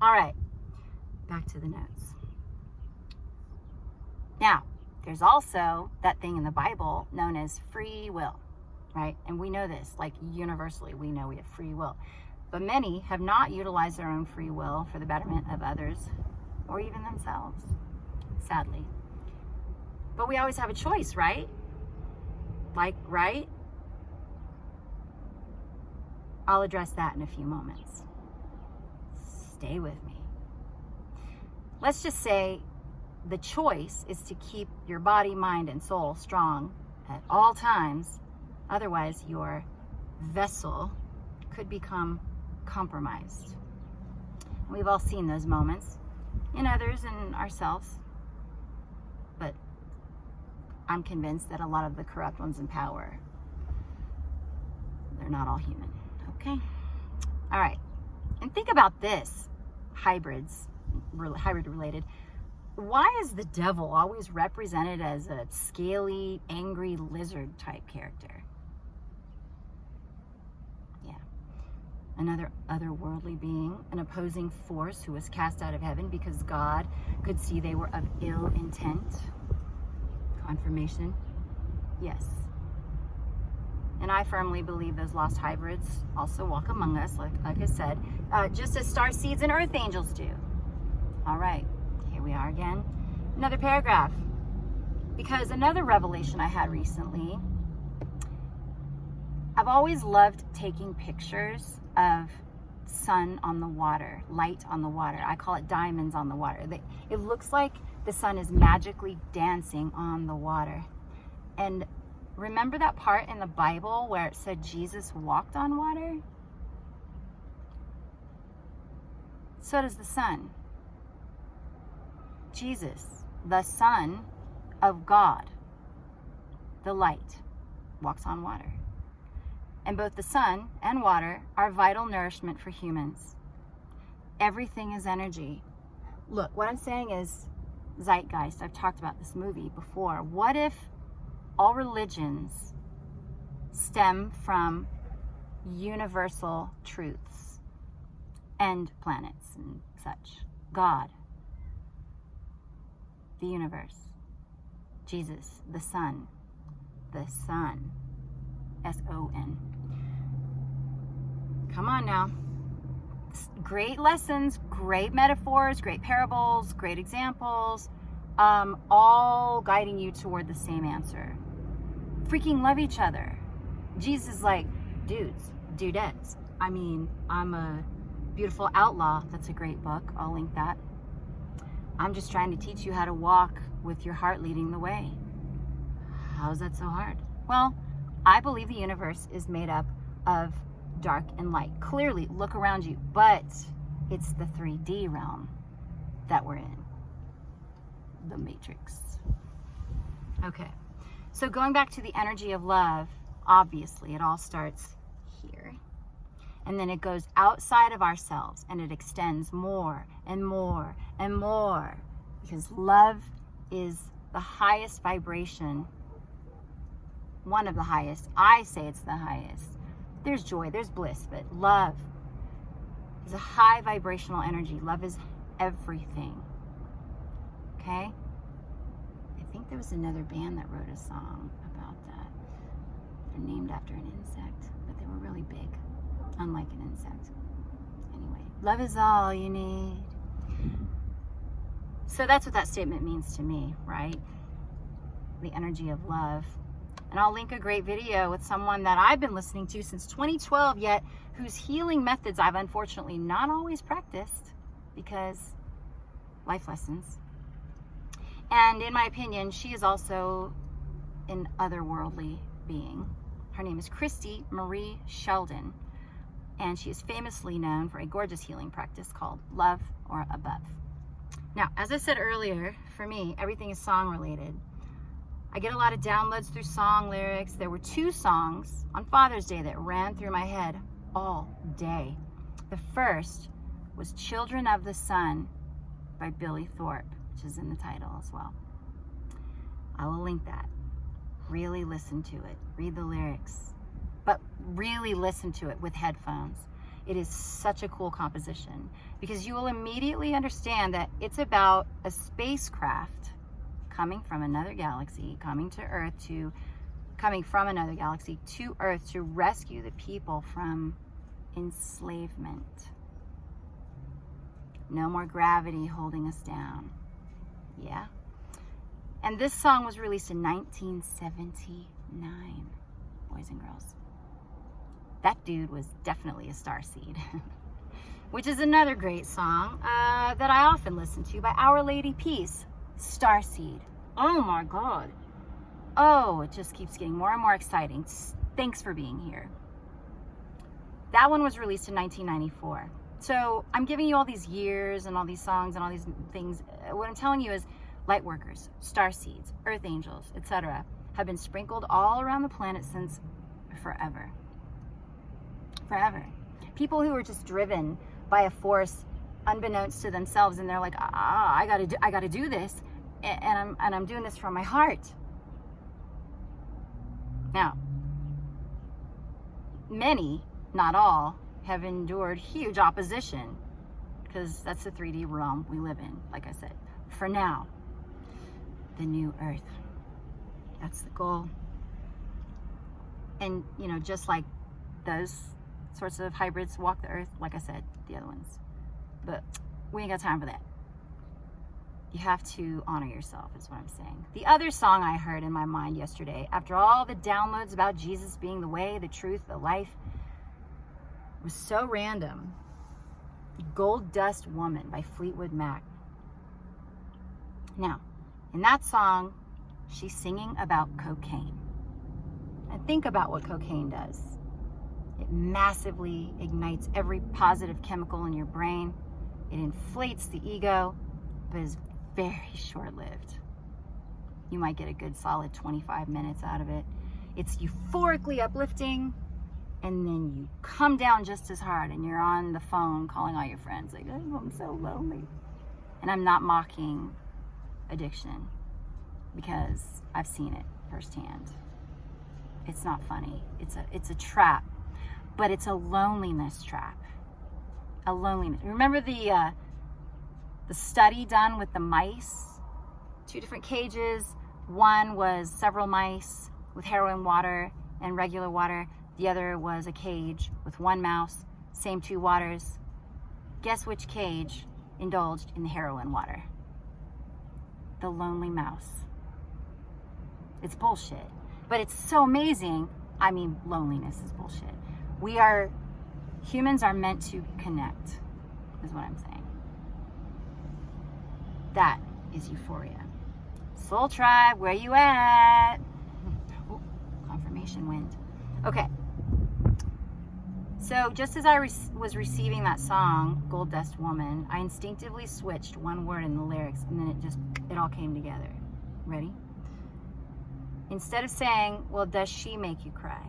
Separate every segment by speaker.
Speaker 1: All right, back to the notes. Now, there's also that thing in the Bible known as free will, right? And we know this, like universally, we know we have free will. But many have not utilized their own free will for the betterment of others or even themselves, sadly. But we always have a choice, right? Like, right? I'll address that in a few moments. Stay with me. Let's just say the choice is to keep your body, mind, and soul strong at all times. Otherwise, your vessel could become compromised. We've all seen those moments in others and ourselves. But I'm convinced that a lot of the corrupt ones in power, they're not all human. Okay? All right. And think about this, hybrid related. Why is the devil always represented as a scaly, angry lizard type character? Yeah. Another otherworldly being, an opposing force who was cast out of heaven because God could see they were of ill intent. Confirmation? Yes. And I firmly believe those lost hybrids also walk among us, like I said, just as starseeds and earth angels do. All right, here we are again. Another paragraph. Because another revelation I had recently, I've always loved taking pictures of sun on the water, light on the water. I call it diamonds on the water. It looks like the sun is magically dancing on the water. And remember that part in the Bible where it said Jesus walked on water? So does the sun. Jesus, the Son of God, the light, walks on water. And both the sun and water are vital nourishment for humans. Everything is energy. Look, what I'm saying is zeitgeist. I've talked about this movie before. What if all religions stem from universal truths and planets and such? God, the universe, Jesus, the Son, S-O-N. Come on now. Great lessons, great metaphors, great parables, great examples, all guiding you toward the same answer. Freaking love each other. Jesus is like, dudes, dudettes. I mean, I'm a beautiful outlaw. That's a great book. I'll link that. I'm just trying to teach you how to walk with your heart leading the way. How is that so hard? Well, I believe the universe is made up of dark and light. Clearly, look around you, but it's the 3D realm that we're in. The Matrix. Okay, so going back to the energy of love, obviously it all starts here. And then it goes outside of ourselves and it extends more and more and more, because love is the highest vibration, one of the highest. I say it's the highest. There's joy, there's bliss, but love is a high vibrational energy. Love is everything. Okay? I think there was another band that wrote a song about that. They're named after an insect, but they were really big, unlike an insect. Anyway, love is all you need. So that's what that statement means to me, right? The energy of love. And I'll link a great video with someone that I've been listening to since 2012, yet whose healing methods I've unfortunately not always practiced because life lessons. And in my opinion, she is also an otherworldly being. Her name is Christie Marie Sheldon, and she is famously known for a gorgeous healing practice called Love or Above. Now, as I said earlier, for me, everything is song related. I get a lot of downloads through song lyrics. There were 2 songs on Father's Day that ran through my head all day. The first was Children of the Sun by Billy Thorpe, which is in the title as well. I will link that. Really listen to it. Read the lyrics. But really listen to it with headphones. It is such a cool composition because you will immediately understand that it's about a spacecraft coming from another galaxy, coming from another galaxy to Earth to rescue the people from enslavement. No more gravity holding us down. Yeah. And this song was released in 1979, boys and girls. That dude was definitely a Starseed. Which is another great song that I often listen to by Our Lady Peace, Starseed. Oh my God. Oh, it just keeps getting more and more exciting. Thanks for being here. That one was released in 1994. So I'm giving you all these years and all these songs and all these things. What I'm telling you is lightworkers, starseeds, earth angels, etc. have been sprinkled all around the planet since forever. Forever. People who are just driven by a force unbeknownst to themselves, and they're like, I gotta do this, and I'm doing this from my heart. Now, many, not all, have endured huge opposition, because that's the 3D realm we live in, like I said. For now, the new Earth. That's the goal. And, just like those sorts of hybrids walk the Earth, like I said, the other ones. But we ain't got time for that. You have to honor yourself, is what I'm saying. The other song I heard in my mind yesterday, after all the downloads about Jesus being the way, the truth, the life, was so random. Gold Dust Woman by Fleetwood Mac. Now, in that song, she's singing about cocaine. And think about what cocaine does. It massively ignites every positive chemical in your brain. It inflates the ego, but is very short-lived. You might get a good solid 25 minutes out of it. It's euphorically uplifting, and then you come down just as hard, and you're on the phone calling all your friends like, oh, I'm so lonely. And I'm not mocking addiction, because I've seen it firsthand. It's not funny. It's a trap, but it's a loneliness trap. A loneliness. Remember the study done with the mice? 2 different cages. One was several mice with heroin water and regular water. The other was a cage with 1 mouse, same 2 waters. Guess which cage indulged in the heroin water? The lonely mouse. It's bullshit, but it's so amazing. I mean, loneliness is bullshit. Humans are meant to connect, is what I'm saying. That is euphoria. Soul Tribe, where you at? Ooh, confirmation wind. Okay. So just as I was receiving that song, Gold Dust Woman, I instinctively switched one word in the lyrics, and then it all came together. Ready? Instead of saying, well, does she make you cry?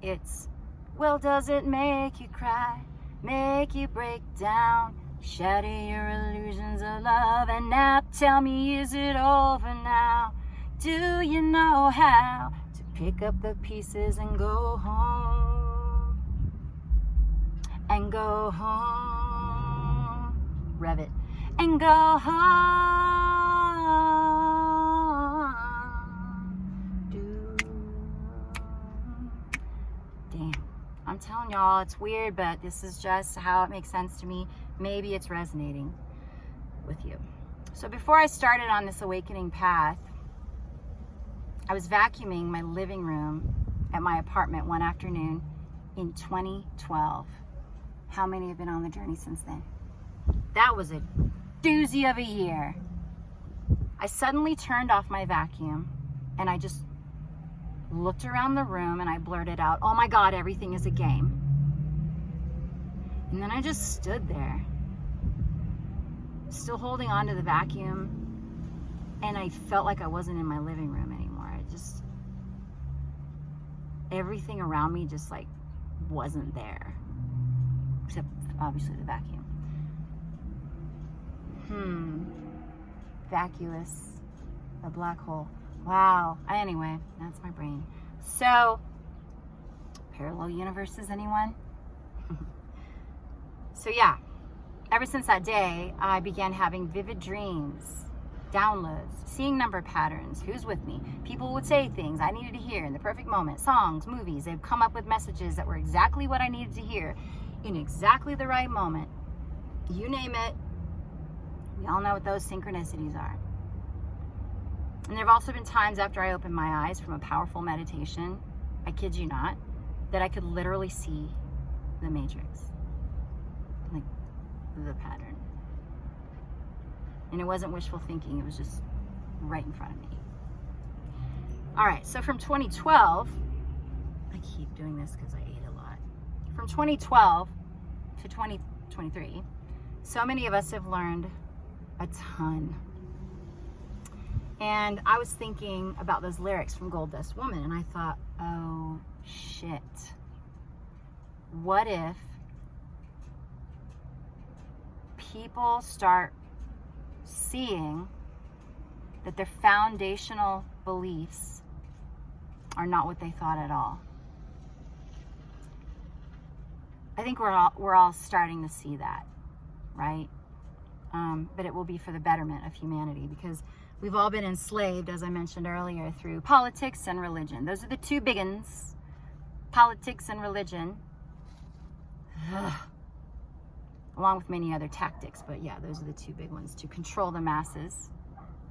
Speaker 1: It's, well, does it make you cry? Make you break down? Shatter your illusions of love, and now tell me, is it over now? Do you know how to pick up the pieces and go home? And go home. Rev it. And go home. Damn. I'm telling y'all, it's weird, but this is just how it makes sense to me. Maybe it's resonating with you. So before I started on this awakening path, I was vacuuming my living room at my apartment one afternoon in 2012. How many have been on the journey since then? That was a doozy of a year. I suddenly turned off my vacuum, and I just looked around the room, and I blurted out, oh my God, everything is a game. And then I just stood there, still holding on to the vacuum, and I felt like I wasn't in my living room anymore. Everything around me just like wasn't there, except obviously the vacuum. Vacuous, a black hole. Wow. Anyway, that's my brain. So, parallel universes, anyone? So yeah, ever since that day, I began having vivid dreams, downloads, seeing number patterns, who's with me. People would say things I needed to hear in the perfect moment, songs, movies. They'd come up with messages that were exactly what I needed to hear in exactly the right moment. You name it. We all know what those synchronicities are. And there have also been times after I opened my eyes from a powerful meditation, I kid you not, that I could literally see the matrix, like the pattern. And it wasn't wishful thinking, it was just right in front of me. All right, so from 2012, I keep doing this because I ate a lot. From 2012 to 2023, so many of us have learned a ton. And I was thinking about those lyrics from Gold Dust Woman, and I thought, oh shit. What if people start seeing that their foundational beliefs are not what they thought at all? I think we're all starting to see that, right? But it will be for the betterment of humanity, because we've all been enslaved, as I mentioned earlier, through politics and religion. Those are the two big ones, politics and religion. Ugh. Along with many other tactics, but yeah, those are the two big ones, to control the masses,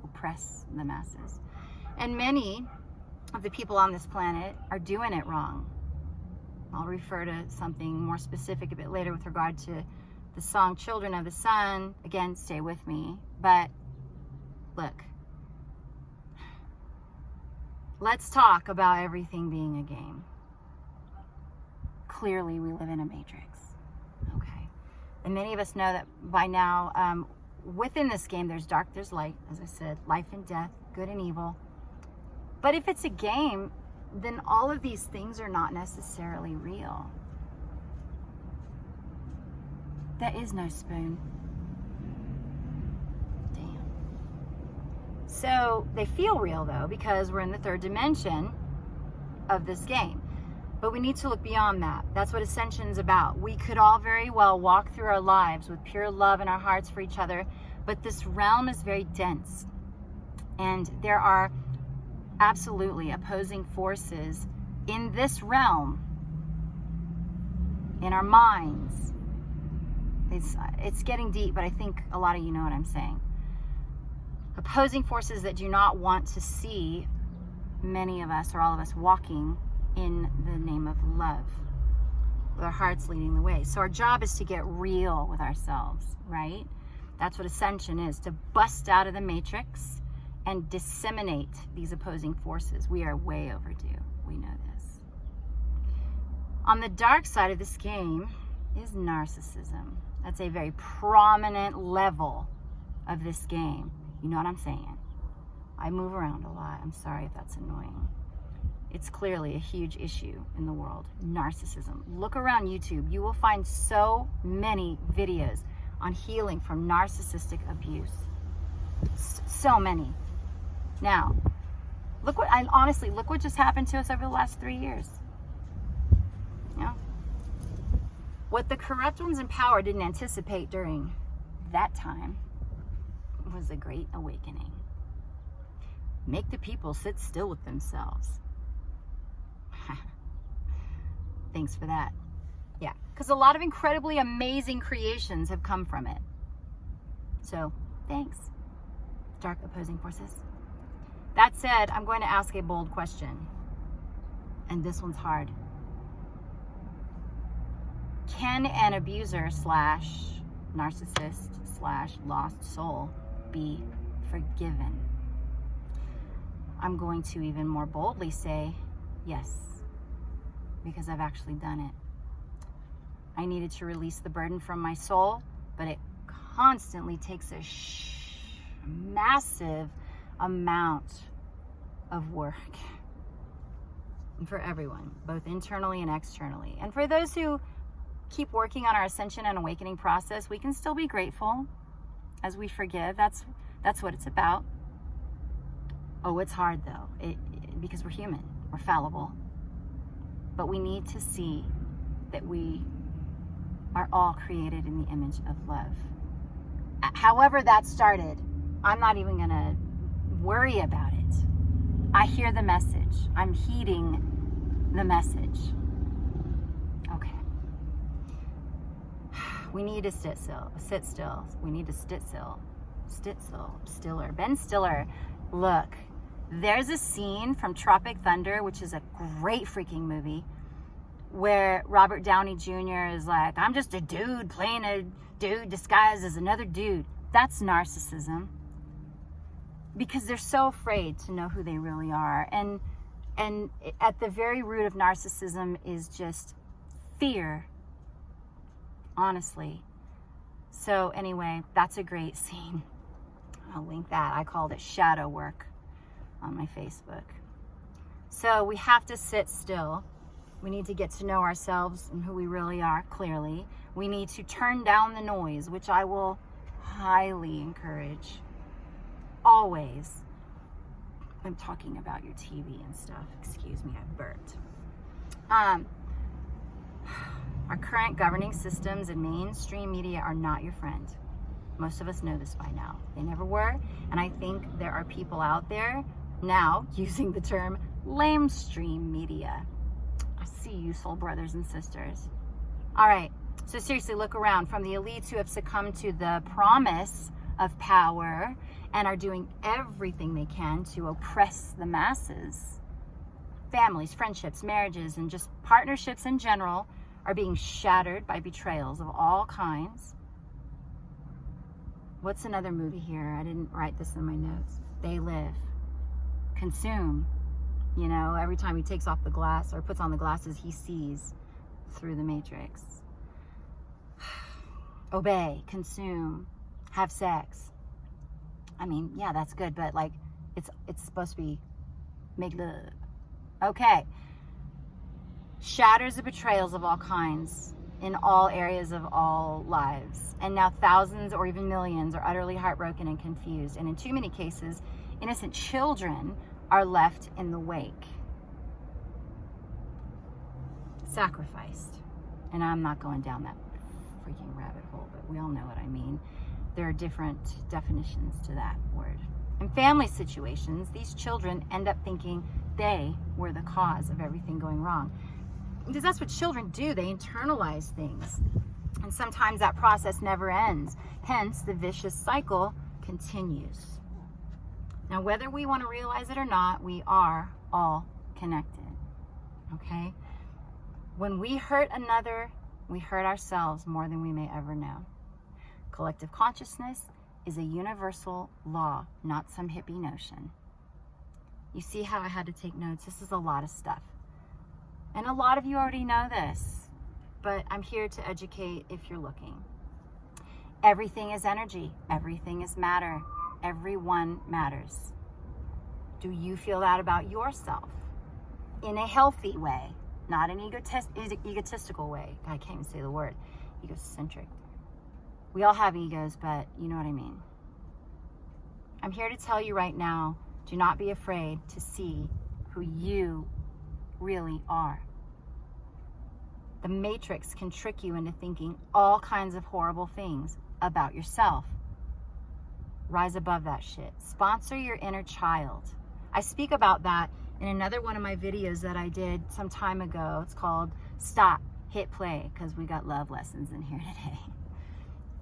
Speaker 1: oppress the masses. And many of the people on this planet are doing it wrong. I'll refer to something more specific a bit later with regard to the song Children of the Sun. Again, stay with me. But look, let's talk about everything being a game. Clearly, we live in a matrix. Okay. And many of us know that by now, within this game, there's dark, there's light, as I said, life and death, good and evil. But if it's a game, then all of these things are not necessarily real. There is no spoon. Damn. So they feel real though, because we're in the third dimension of this game. But we need to look beyond that. That's what Ascension's about. We could all very well walk through our lives with pure love in our hearts for each other, but this realm is very dense. And there are absolutely opposing forces in this realm, in our minds. It's getting deep, but I think a lot of you know what I'm saying. Opposing forces that do not want to see many of us, or all of us, walking in the name of love, with our hearts leading the way. So our job is to get real with ourselves, right? That's what Ascension is, to bust out of the matrix and disseminate these opposing forces. We are way overdue. We know this. On the dark side of this game is narcissism. That's a very prominent level of this game. You know what I'm saying? I move around a lot. I'm sorry if that's annoying. It's clearly a huge issue in the world. Narcissism. Look around YouTube. You will find so many videos on healing from narcissistic abuse. So many. Now, look what just happened to us over the last 3 years. Yeah. What the corrupt ones in power didn't anticipate during that time was a great awakening. Make the people sit still with themselves. Thanks for that. Yeah, because a lot of incredibly amazing creations have come from it. So, thanks, dark opposing forces. That said, I'm going to ask a bold question. And this one's hard. Can an abuser / narcissist / lost soul be forgiven? I'm going to even more boldly say yes, because I've actually done it. I needed to release the burden from my soul, but it constantly takes a massive amount of work. And for everyone, both internally and externally. And for those who keep working on our ascension and awakening process, we can still be grateful as we forgive. That's what it's about. Oh, it's hard though, because we're human, we're fallible. But we need to see that we are all created in the image of love. However that started, I'm not even going to worry about it. I hear the message. I'm heeding the message. Okay. We need to sit still. We need to sit still. Stiller. Ben Stiller. Look, there's a scene from Tropic Thunder, which is a great freaking movie, where Robert Downey Jr. is like, I'm just a dude playing a dude disguised as another dude. That's narcissism. Because they're so afraid to know who they really are. And at the very root of narcissism is just fear. Honestly. So anyway, that's a great scene. I'll link that. I called it shadow work on my Facebook. So we have to sit still. We need to get to know ourselves and who we really are clearly. We need to turn down the noise, which I will highly encourage. Always. I'm talking about your TV and stuff. Excuse me, I burped. Our current governing systems and mainstream media are not your friend. Most of us know this by now. They never were. And I think there are people out there now using the term lamestream media. I see you, soul brothers and sisters. All right. So seriously, look around. From the elites who have succumbed to the promise of power and are doing everything they can to oppress the masses. Families, friendships, marriages, and just partnerships in general are being shattered by betrayals of all kinds. What's another movie here? I didn't write this in my notes. They Live. Consume. You know, every time he takes off the glass or puts on the glasses, he sees through the matrix. Obey. Consume. Have sex. I mean, yeah, that's good, but like, it's supposed to be make love. Okay. Shatters the betrayals of all kinds in all areas of all lives. And now thousands or even millions are utterly heartbroken and confused. And in too many cases, innocent children are left in the wake. Sacrificed. And I'm not going down that freaking rabbit hole, but we all know what I mean. There are different definitions to that word. In family situations, these children end up thinking they were the cause of everything going wrong. Because that's what children do. They internalize things. And sometimes that process never ends. Hence, the vicious cycle continues. Now, whether we want to realize it or not, we are all connected. Okay? When we hurt another, we hurt ourselves more than we may ever know. Collective consciousness is a universal law, not some hippie notion. You see how I had to take notes? This is a lot of stuff. And a lot of you already know this, but I'm here to educate if you're looking. Everything is energy. Everything is matter. Everyone matters. Do you feel that about yourself? In a healthy way, not an egotistical way. I can't even say the word. Egocentric. We all have egos, but you know what I mean. I'm here to tell you right now, do not be afraid to see who you really are. The matrix can trick you into thinking all kinds of horrible things about yourself. Rise above that shit. Sponsor your inner child. I speak about that in another one of my videos that I did some time ago. It's called Stop, Hit Play, because we got love lessons in here today.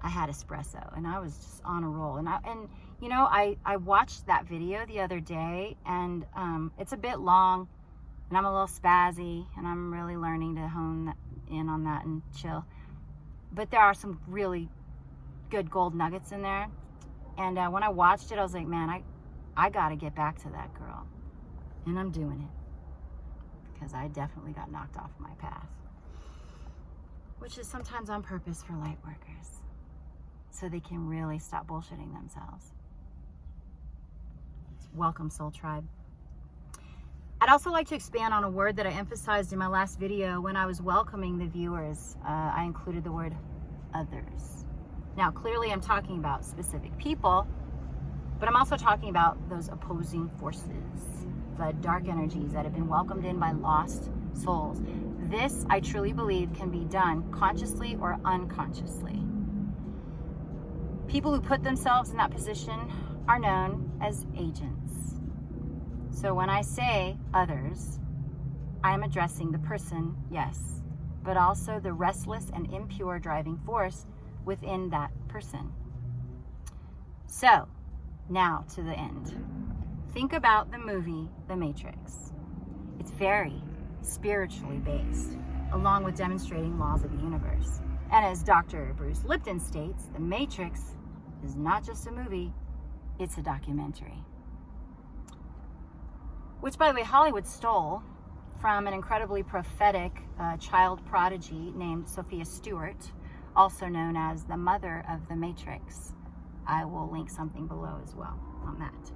Speaker 1: I had espresso and I was just on a roll. And you know, I watched that video the other day, and it's a bit long, and I'm a little spazzy, and I'm really learning to hone in on that and chill. But there are some really good gold nuggets in there. And when I watched it, I was like, man, I got to get back to that girl. And I'm doing it. Because I definitely got knocked off my path. Which is sometimes on purpose for light workers. So they can really stop bullshitting themselves. Welcome, Soul Tribe. I'd also like to expand on a word that I emphasized in my last video when I was welcoming the viewers. I included the word others. Now, clearly I'm talking about specific people, but I'm also talking about those opposing forces, the dark energies that have been welcomed in by lost souls. This, I truly believe, can be done consciously or unconsciously. People who put themselves in that position are known as agents. So when I say others, I am addressing the person, yes, but also the restless and impure driving force within that person. So, now to the end. Think about the movie The Matrix. It's very spiritually based, along with demonstrating laws of the universe. And as Dr. Bruce Lipton states, The Matrix is not just a movie, it's a documentary. Which, by the way, Hollywood stole from an incredibly prophetic child prodigy named Sophia Stewart, also known as the mother of The Matrix. I will link something below as well on that.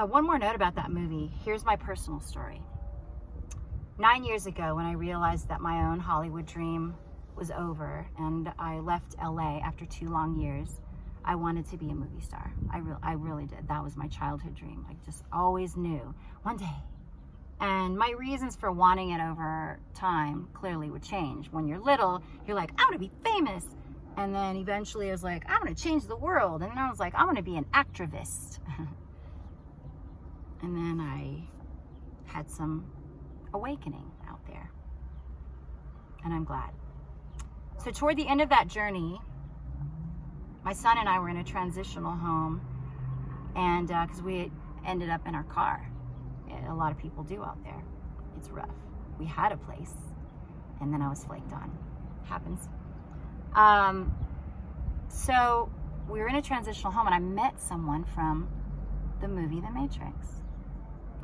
Speaker 1: One more note about that movie. Here's my personal story. 9 years ago, when I realized that my own Hollywood dream was over and I left LA after 2 long years, I wanted to be a movie star. I really did. That was my childhood dream. I just always knew one day. And my reasons for wanting it over time clearly would change. When you're little, you're like, I want to be famous. And then eventually I was like, I want to change the world. And then I was like, I want to be an activist. And then I had some awakening out there. And I'm glad. So toward the end of that journey, my son and I were in a transitional home. And because we ended up in our car. A lot of people do out there. It's rough. We had a place, and then I was flaked on. Happens. So we were in a transitional home, and I met someone from the movie The Matrix.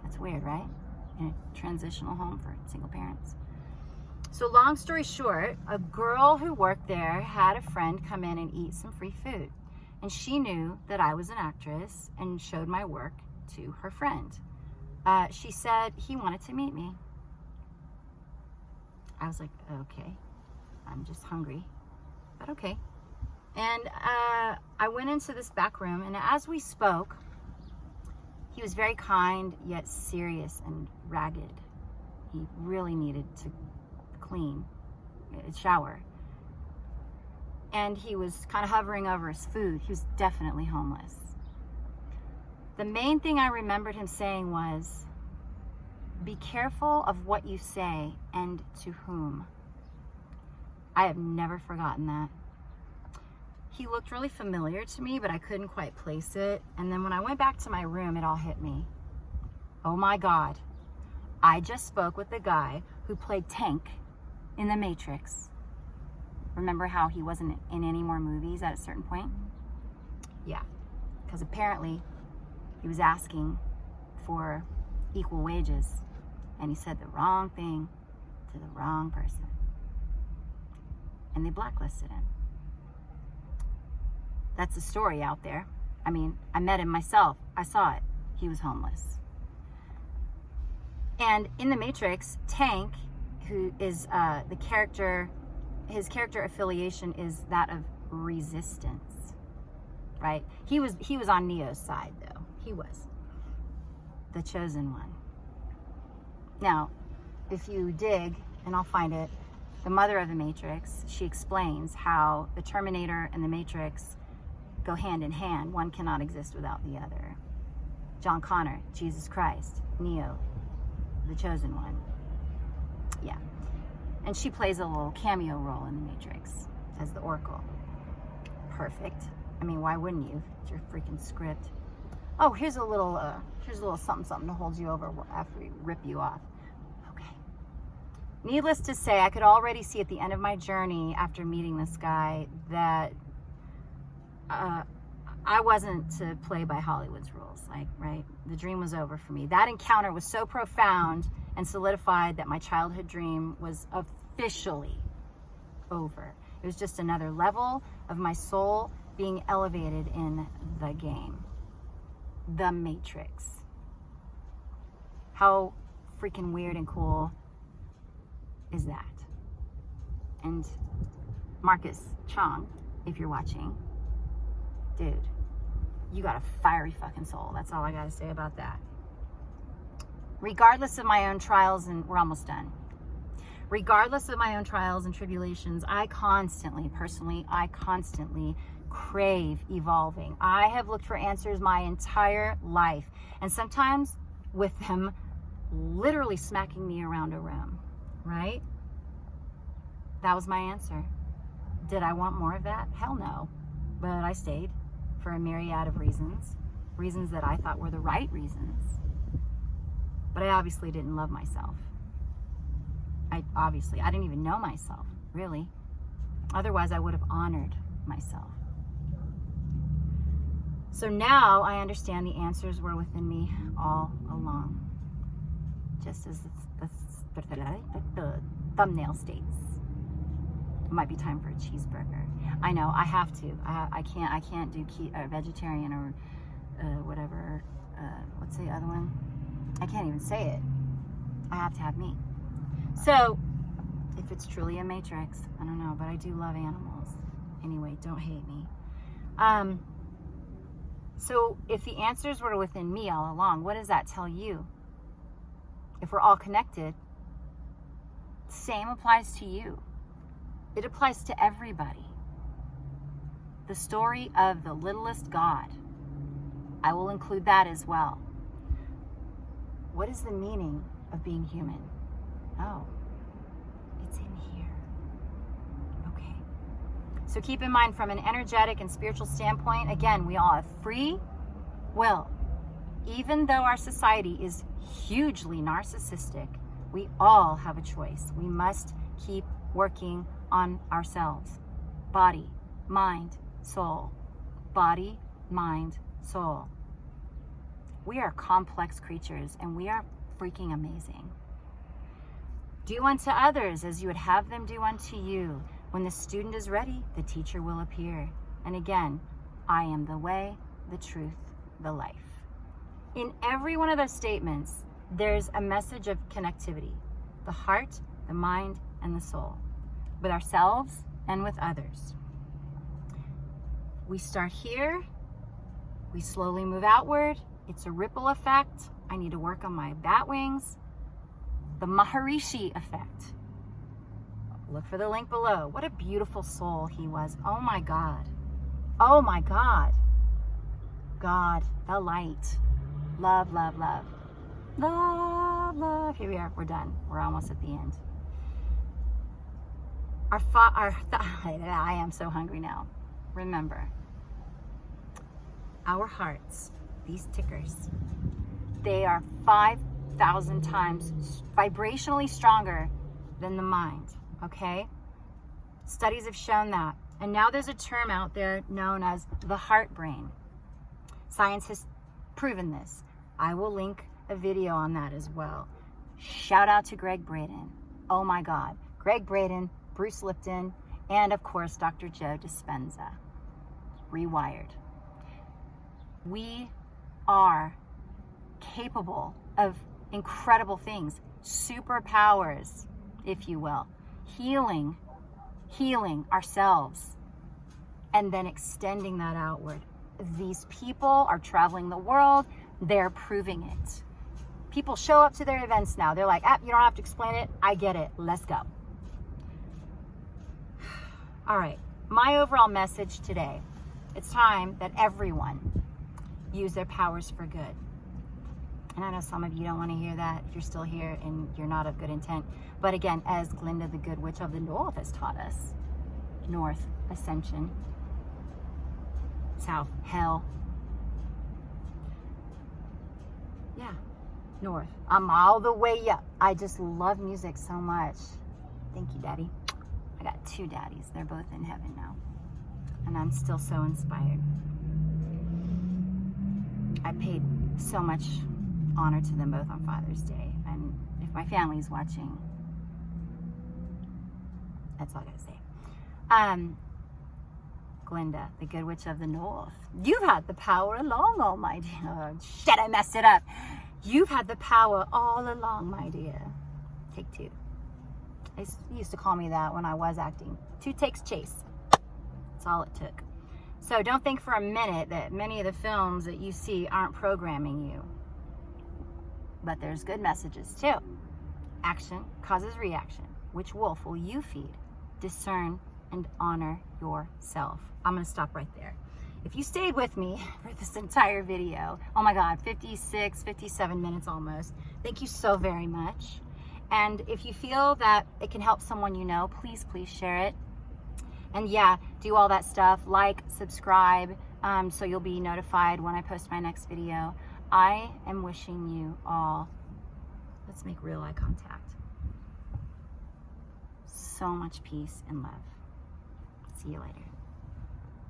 Speaker 1: That's weird, right? In a transitional home for single parents. So long story short, a girl who worked there had a friend come in and eat some free food. And she knew that I was an actress and showed my work to her friend. She said he wanted to meet me. I was like, okay, I'm just hungry, but okay. And I went into this back room, and as we spoke, he was very kind, yet serious and ragged. He really needed to clean, shower. And he was kind of hovering over his food. He was definitely homeless. The main thing I remembered him saying was, be careful of what you say and to whom. I have never forgotten that. He looked really familiar to me, but I couldn't quite place it. And then when I went back to my room, it all hit me. Oh my God. I just spoke with the guy who played Tank in The Matrix. Remember how he wasn't in any more movies at a certain point? Yeah, because apparently he was asking for equal wages, and he said the wrong thing to the wrong person, and they blacklisted him. That's the story out there. I mean, I met him myself. I saw it. He was homeless. And in The Matrix, Tank, who is the character, his character affiliation is that of resistance, right? He was on Neo's side, though. He was the chosen one. Now, if you dig, and I'll find it, the mother of The Matrix, she explains how the Terminator and The Matrix go hand in hand. One cannot exist without the other. John Connor, Jesus Christ, Neo, the chosen one. Yeah. And she plays a little cameo role in The Matrix as the Oracle. Perfect. I mean, why wouldn't you? It's your freaking script. Oh, here's a little something to hold you over after we rip you off. Okay. Needless to say, I could already see at the end of my journey after meeting this guy that I wasn't to play by Hollywood's rules. Like, right? The dream was over for me. That encounter was so profound and solidified that my childhood dream was officially over. It was just another level of my soul being elevated in the game. The Matrix. How freaking weird and cool is that? And Marcus Chong, if you're watching, dude, you got a fiery fucking soul. That's all I gotta say about that. Regardless of my own trials, and we're almost done. Regardless of my own trials and tribulations, I constantly crave evolving. I have looked for answers my entire life, and sometimes with them literally smacking me around a room, right? That was my answer. Did I want more of that? Hell no. But I stayed for a myriad of reasons that I thought were the right reasons. But I obviously didn't love myself. I didn't even know myself, really. Otherwise, I would have honored myself. So now I understand the answers were within me all along. Just as the thumbnail states. It might be time for a cheeseburger. I know, I have to. I can't do vegetarian or whatever. What's the other one? I can't even say it. I have to have meat. So, if it's truly a matrix, I don't know, but I do love animals. Anyway, don't hate me. So, if the answers were within me all along, what does that tell you? If we're all connected, same applies to you. It applies to everybody. The story of the littlest God. I will include that as well. What is the meaning of being human? Oh, it's in here. Okay. So keep in mind, from an energetic and spiritual standpoint, again, we all have free will. Even though our society is hugely narcissistic, we all have a choice. We must keep working on ourselves. Body, mind, soul. Body, mind, soul. We are complex creatures, and we are freaking amazing. Do unto others as you would have them do unto you. When the student is ready, the teacher will appear. And again, I am the way, the truth, the life. In every one of those statements, there's a message of connectivity. The heart, the mind, and the soul. With ourselves and with others. We start here. We slowly move outward. It's a ripple effect. I need to work on my bat wings. The Maharishi effect. Look for the link below. What a beautiful soul he was. Oh my God. Oh my God. God, the light. Love, love, love. Love, love. Here we are. We're done. We're almost at the end. I am so hungry now. Remember, our hearts, these tickers, they are 5,000 times vibrationally stronger than the mind, okay? Studies have shown that. And now there's a term out there known as the heart brain. Science has proven this. I will link a video on that as well. Shout out to Gregg Braden. Oh my God. Gregg Braden, Bruce Lipton, and of course, Dr. Joe Dispenza. Rewired. We are capable of incredible things, superpowers, if you will, healing ourselves, and then extending that outward. These people are traveling the world. They're proving it. People show up to their events now. They're like, you don't have to explain it. I get it. Let's go. All right. My overall message today, it's time that everyone use their powers for good. And I know some of you don't want to hear that if you're still here and you're not of good intent. But again, as Glinda, the Good Witch of the North, has taught us, North, ascension. South, hell. Yeah, North. I'm all the way up. I just love music so much. Thank you, Daddy. I got 2 daddies. They're both in heaven now. And I'm still so inspired. I paid so much honor to them both on Father's Day. And if my family's watching, that's all I gotta say. Glinda, the Good Witch of the North. You've had the power along, oh my dear. Shit, I messed it up. You've had the power all along, my dear. Take 2. They used to call me that when I was acting. 2 takes chase. That's all it took. So don't think for a minute that many of the films that you see aren't programming you. But there's good messages too. Action causes reaction. Which wolf will you feed? Discern and honor yourself. I'm going to stop right there. If you stayed with me for this entire video, oh my God, 56, 57 minutes almost. Thank you so very much. And if you feel that it can help someone you know, please share it. And yeah, do all that stuff, like, subscribe, so you'll be notified when I post my next video. I am wishing you all, let's make real eye contact, so much peace and love. See you later.